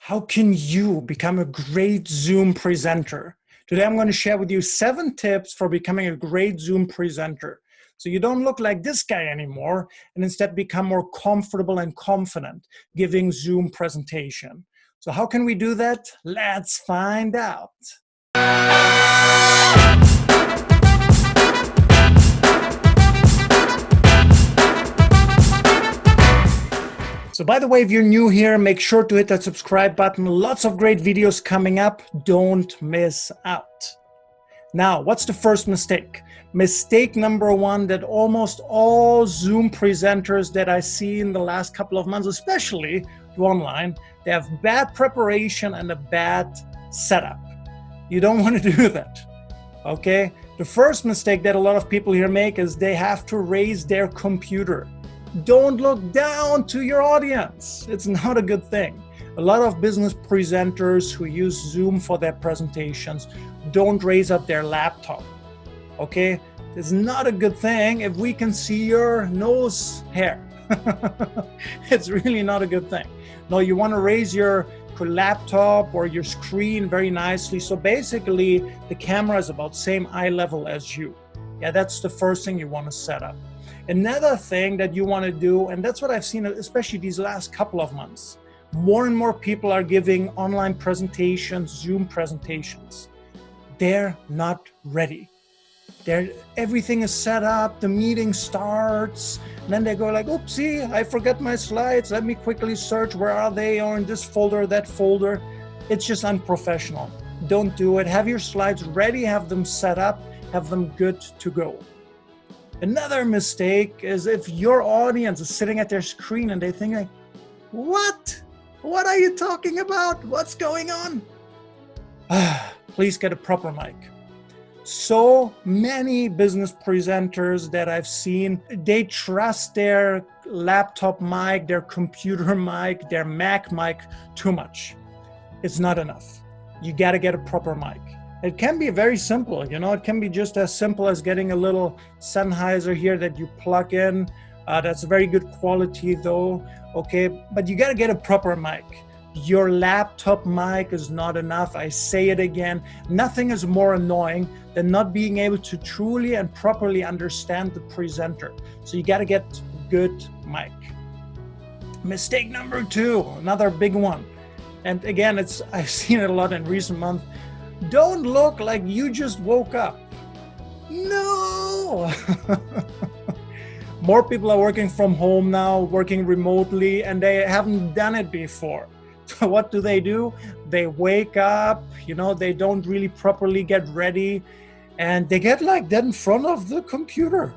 How can you become a great Zoom presenter? Today, I'm going to share with you 7 tips for becoming a great Zoom presenter. So you don't look like this guy anymore and instead become more comfortable and confident giving Zoom presentation. So how can we do that? Let's find out. So by the way, if you're new here, make sure to hit that subscribe button. Lots of great videos coming up. Don't miss out. Now, what's the first mistake? Mistake number 1 that almost all Zoom presenters that I see in the last couple of months, especially online, they have bad preparation and a bad setup. You don't want to do that, okay? The first mistake that a lot of people here make is they have to raise their computer. Don't look down to your audience. It's not a good thing. A lot of business presenters who use Zoom for their presentations don't raise up their laptop, okay? It's not a good thing if we can see your nose hair. It's really not a good thing. No, you want to raise your laptop or your screen very nicely. So basically, the camera is about same eye level as you. Yeah, that's the first thing you want to set up. Another thing that you want to do, and that's what I've seen, especially these last couple of months, more and more people are giving online presentations, Zoom presentations. They're not ready. Everything is set up, the meeting starts, and then they go like, oopsie, I forgot my slides. Let me quickly search, where are they? Or in this folder, that folder. It's just unprofessional. Don't do it. Have your slides ready, have them set up, have them good to go. Another mistake is if your audience is sitting at their screen and they think like, what? What are you talking about? What's going on? Please get a proper mic. So many business presenters that I've seen, they trust their laptop mic, their computer mic, their Mac mic too much. It's not enough. You got to get a proper mic. It can be very simple, it can be just as simple as getting a little Sennheiser here that you plug in. That's very good quality though, okay? But you gotta get a proper mic. Your laptop mic is not enough. I say it again, nothing is more annoying than not being able to truly and properly understand the presenter. So you gotta get a good mic. Mistake number 2, another big one. And again, I've seen it a lot in recent months. Don't look like you just woke up. No! More people are working from home now, working remotely, and they haven't done it before. So what do? They wake up, they don't really properly get ready, and they get like that in front of the computer.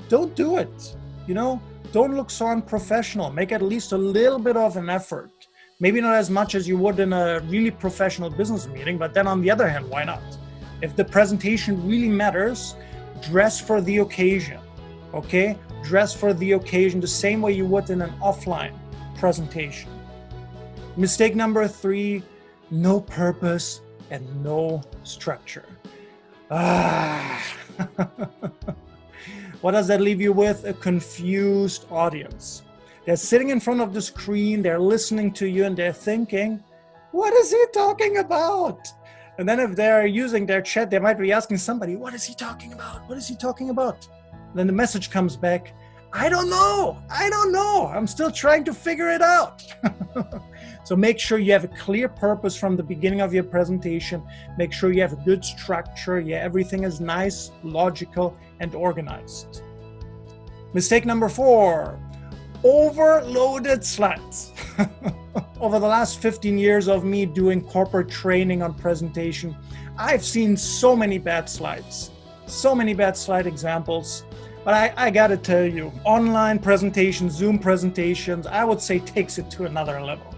Don't do it. Don't look so unprofessional. Make at least a little bit of an effort. Maybe not as much as you would in a really professional business meeting, but then on the other hand, why not? If the presentation really matters, dress for the occasion, okay? Dress for the occasion the same way you would in an offline presentation. Mistake number 3, no purpose and no structure. What does that leave you with? A confused audience. They're sitting in front of the screen, they're listening to you, and they're thinking, what is he talking about? And then if they're using their chat, they might be asking somebody, what is he talking about? What is he talking about? And then the message comes back, I don't know. I'm still trying to figure it out. So make sure you have a clear purpose from the beginning of your presentation. Make sure you have a good structure. Yeah, everything is nice, logical, and organized. Mistake number 4. Overloaded slides. Over the last 15 years of me doing corporate training on presentation, I've seen so many bad slides, so many bad slide examples. But I gotta tell you, online presentations, Zoom presentations, I would say takes it to another level.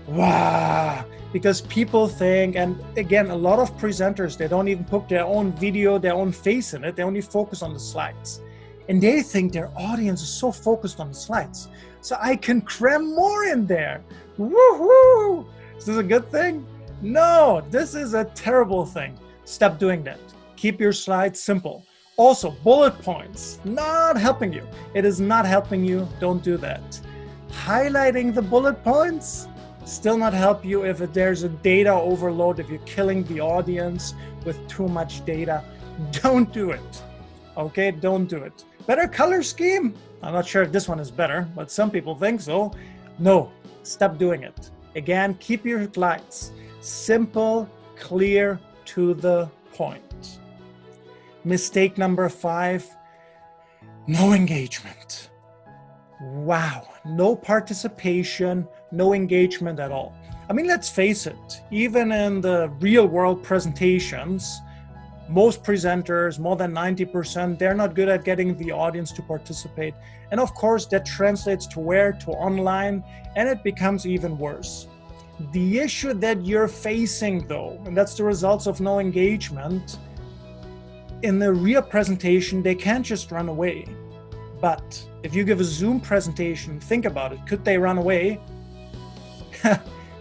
Wow! Because people think, and again, a lot of presenters, they don't even put their own video, their own face in it. They only focus on the slides. And they think their audience is so focused on the slides. So I can cram more in there. Woohoo! Is this a good thing? No, this is a terrible thing. Stop doing that. Keep your slides simple. Also, bullet points, not helping you. It is not helping you. Don't do that. Highlighting the bullet points, still not help you if there's a data overload, if you're killing the audience with too much data. Don't do it. Okay, don't do it. Better color scheme? I'm not sure if this one is better, but some people think so. No, stop doing it. Again, keep your slides simple, clear, to the point. Mistake number 5, no engagement. Wow, no participation, no engagement at all. I mean, let's face it, even in the real world presentations, most presenters, more than 90%, they're not good at getting the audience to participate. And of course, that translates to where? To online, and it becomes even worse. The issue that you're facing though, and that's the results of no engagement, in the real presentation, they can't just run away. But if you give a Zoom presentation, think about it, could they run away?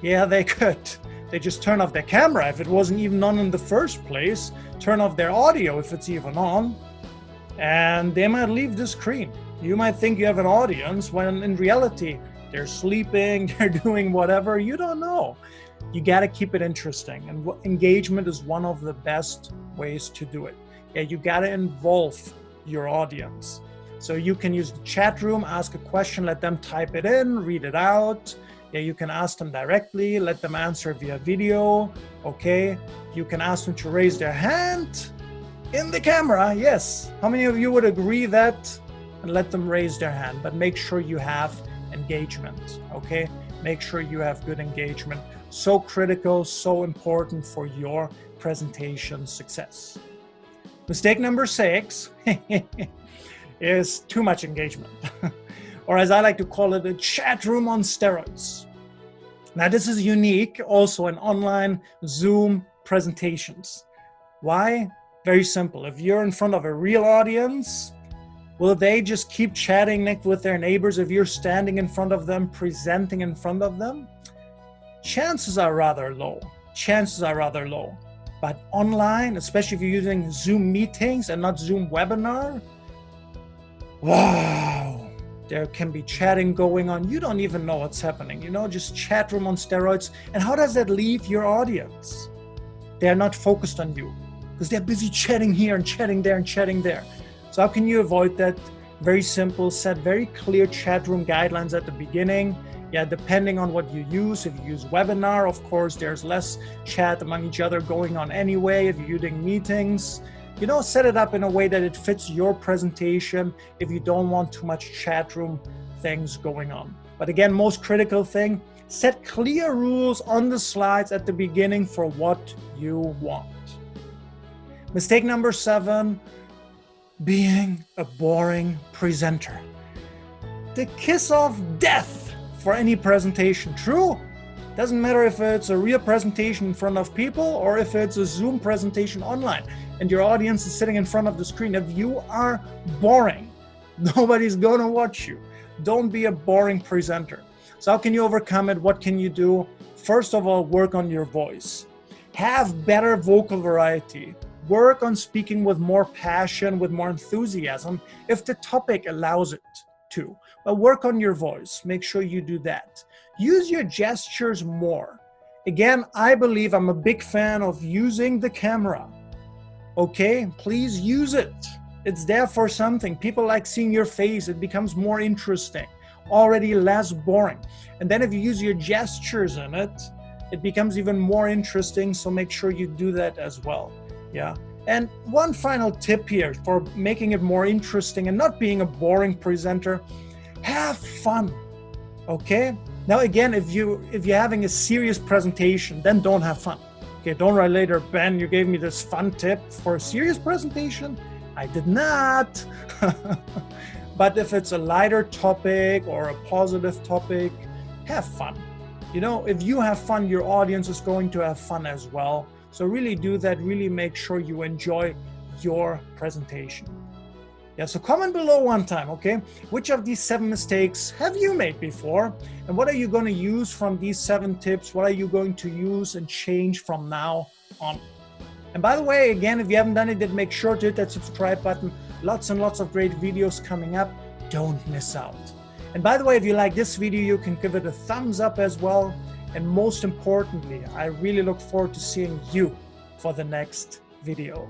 Yeah, they could. They just turn off their camera if it wasn't even on in the first place, turn off their audio if it's even on, and they might leave the screen. You might think you have an audience when in reality, they're sleeping, they're doing whatever, you don't know. You gotta keep it interesting, and engagement is one of the best ways to do it. Yeah, you gotta involve your audience. So you can use the chat room, ask a question, let them type it in, read it out. Yeah, you can ask them directly, let them answer via video, okay? You can ask them to raise their hand in the camera, yes. How many of you would agree that? And let them raise their hand, but make sure you have engagement, okay? Make sure you have good engagement. So critical, so important for your presentation success. Mistake number 6 is too much engagement. Or as I like to call it, a chat room on steroids. Now this is unique also in online Zoom presentations. Why? Very simple. If you're in front of a real audience, will they just keep chatting with their neighbors if you're standing in front of them, presenting in front of them? Chances are rather low. Chances are rather low. But online, especially if you're using Zoom meetings and not Zoom webinar, wow, there can be chatting going on. You don't even know what's happening, you know, just chat room on steroids. And how does that leave your audience? They're not focused on you because they're busy chatting here and chatting there and chatting there. So how can you avoid that? Very simple, set very clear chat room guidelines at the beginning. Yeah, depending on what you use. If you use webinar, of course, there's less chat among each other going on anyway. If you're using meetings, you know, set it up in a way that it fits your presentation if you don't want too much chat room things going on. But again, most critical thing, set clear rules on the slides at the beginning for what you want. Mistake number 7, being a boring presenter. The kiss of death for any presentation. True? Doesn't matter if it's a real presentation in front of people or if it's a Zoom presentation online and your audience is sitting in front of the screen. If you are boring, nobody's going to watch you. Don't be a boring presenter. So how can you overcome it? What can you do? First of all, work on your voice. Have better vocal variety. Work on speaking with more passion, with more enthusiasm, if the topic allows it to. But work on your voice. Make sure you do that. Use your gestures more. Again, I believe I'm a big fan of using the camera. Okay, please use it. It's there for something. People like seeing your face. It becomes more interesting, already less boring. And then if you use your gestures in it, it becomes even more interesting. So make sure you do that as well. Yeah. And one final tip here for making it more interesting and not being a boring presenter, have fun. Okay? Now again, if you're having a serious presentation, then don't have fun. Okay, don't write later, Ben, you gave me this fun tip for a serious presentation. I did not. But if it's a lighter topic or a positive topic, have fun. You know, if you have fun, your audience is going to have fun as well. So really do that, really make sure you enjoy your presentation. Yeah, so comment below one time, okay? Which of these 7 mistakes have you made before? And what are you going to use from these 7 tips? What are you going to use and change from now on? And by the way, again, if you haven't done it, then make sure to hit that subscribe button. Lots and lots of great videos coming up. Don't miss out. And by the way, if you like this video, you can give it a thumbs up as well. And most importantly, I really look forward to seeing you for the next video.